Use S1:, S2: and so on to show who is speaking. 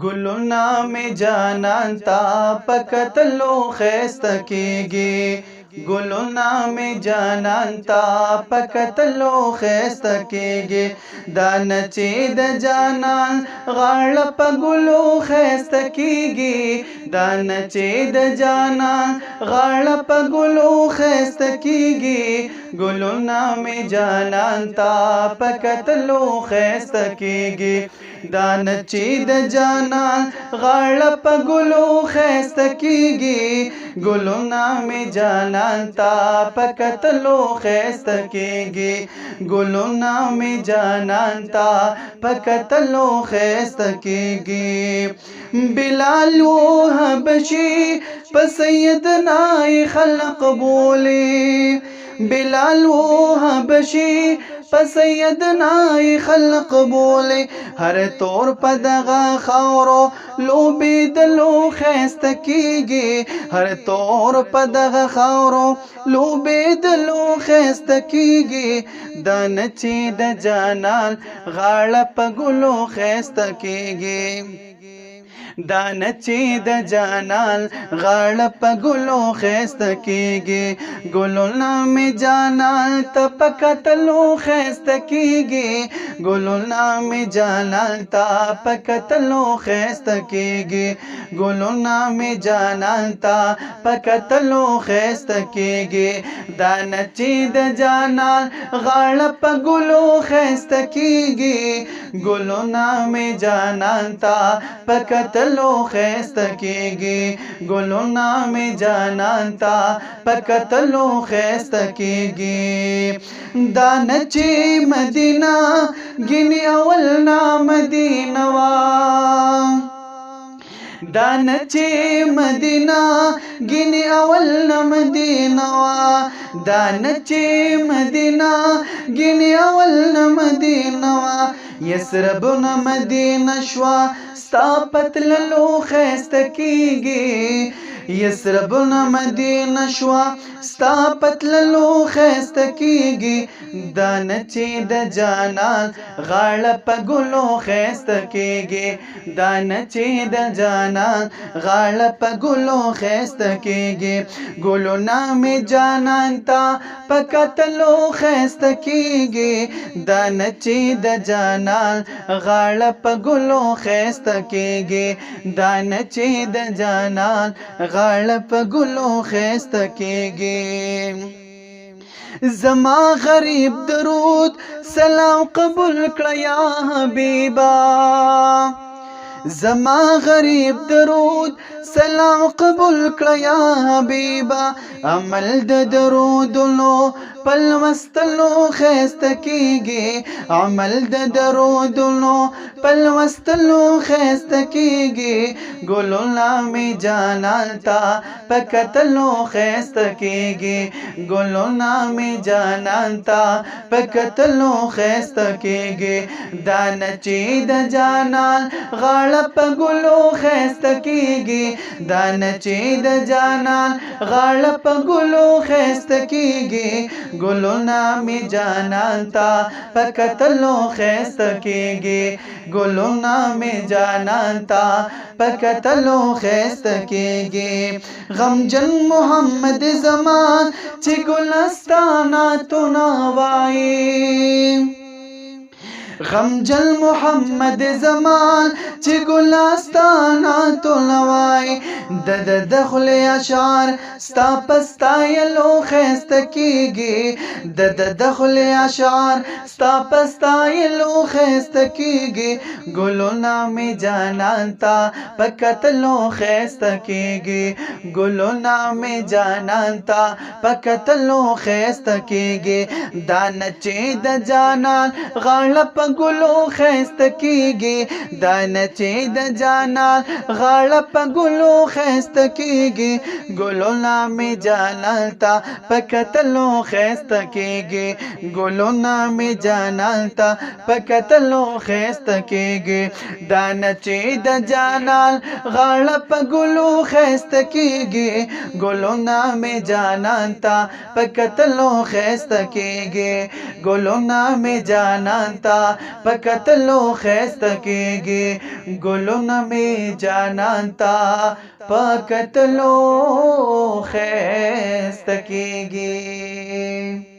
S1: ګلونه می جانان تا پکتلو خسته کیږي ګلونه می جانان تا پکتلو خسته کیږي دا نچې د جانان غاړه په ګلو خسته کیږي دا نچې د جانان غاړه په ګلو خسته کیږي ګلونه می جانان تا پکتلو خسته کیږي دا نچې د جانان غاړه په ګلو خسته کیږي ګلونه می جانان تا پکتلو خسته کیږي ګلونه می جانان تا پکتلو خسته کیږي بلال و حبشي په سیدنا خلق بولي بلال و حبشي په سیدنا خلق بولي هر تور په دغه خاورو لوبېدلو خسته کیږي هر تور په دغه خاورو لوبېدلو خسته کیږي دا نچې د جانان غاړه په ګلو خسته کیږي دا نچې د جانان غاړه په ګلو خسته کیږي ګلونه می جانان ته پکتلو خسته کیږي ګلونه می جانان ته پکتلو خسته کیږي ګلونه می جانان ته پکتلو خسته کیږي دا نچې د جانان غاړه په ګلو خسته کیږي ګلونه می جانان ته پکتلو خسته کیږي ګلونه می جانان تا پکتلو خسته کیږي دا نچې مدینه ګینه اول نا مدینه وا دا نچې مدینه ګینه اول نا مدینه وا دا نچې مدینه ګینه اول نا مدینه وا یسرب نا مدینه شوا ستا پتللو خسته کیږي یسربنا مدینه شوا ستا پتللو خسته کیږي دا نچې د جانان غاړه په ګلو خسته کیږي دا نچې د جانان غاړه په ګلو خسته کیږي ګلونه می جانان تا پکتلو خسته کیږي دا نچې د جانان غاړه په ګلو خسته کیږي دا نچې د جانان غاړه په ګلو خسته کیږي زما غریب درود سلام قبول کړه یا حبیبا زما غریب درود سلام قبول کړه یا حبیبا عمل د درودونو پل مستلو خسته کیږي عمل د درودونو پل مستلو خسته کیږي ګلونه می جانان تا پکتلو خسته کیږي ګلونه می جانان تا پکتلو خسته کیږي دا نچې د جانان غاړه په ګلو خسته کیږي دا نچې د جانان غاړه په ګلو خسته کیږي ګلونه می جانان تا پکتلو خسته کیږي ګلونه می جانان تا پکتلو خسته کیږي غمجن محمد زمان چې ګلستانا تو نوای غمجل محمد زمان چې ګلستانا تو نوای د دخل اشعار ستا پستایلو خسته کیږي د دخل اشعار ستا پستایلو خسته کیږي ګلونه می جانان تا پکتلو خسته کیږي ګلونه می جانان تا پکتلو خسته کیږي دا نچې د جانان غاړه په ګلو خسته کیږي دا نچې د جانان غاړه په ګلو خسته کیږي ګلونه می جانان تا پکتلو خسته کیږي ګلونه می جانان تا پکتلو خسته کیږي دا نچې د جانان غاړه په ګلو خسته کیږي ګلونه می جانان تا پکتلو خسته کیږي ګلونه می جانان تا پکتلو خسته کیږي ګلو زلون می جانانتا پکتلو خیست کیگی